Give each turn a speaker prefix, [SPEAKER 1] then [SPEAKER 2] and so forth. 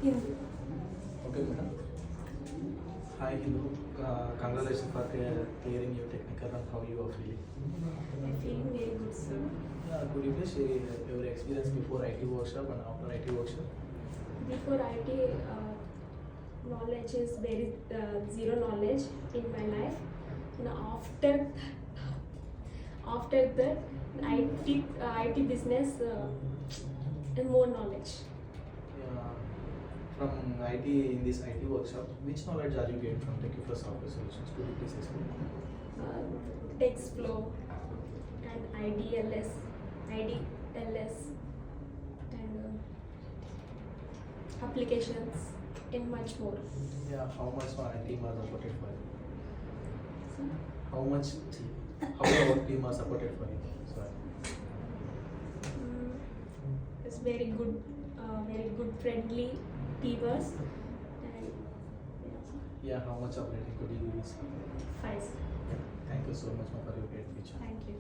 [SPEAKER 1] Hindu.
[SPEAKER 2] Okay, madam. Hi, Hindu. Congratulations for clearing your technical and how you are feeling.
[SPEAKER 1] I feel very good, sir.
[SPEAKER 2] Could you please share your experience before IT workshop and after IT workshop?
[SPEAKER 1] Before IT, knowledge is very zero knowledge in my life. And after that, IT business and more knowledge.
[SPEAKER 2] Yeah. From IT in this IT workshop, which knowledge are you gained from Techqflow software solutions? Could you please explain?
[SPEAKER 1] Techqflow and IDLS, and applications and much more.
[SPEAKER 2] Yeah. How much our team are supported for you?
[SPEAKER 1] So,
[SPEAKER 2] How much? How our team are supported for you? Sorry.
[SPEAKER 1] it's very good, friendly people. And
[SPEAKER 2] Yeah. How much of rating could you give us?
[SPEAKER 1] 5.
[SPEAKER 2] Thank you so much for your great feature.
[SPEAKER 1] Thank you.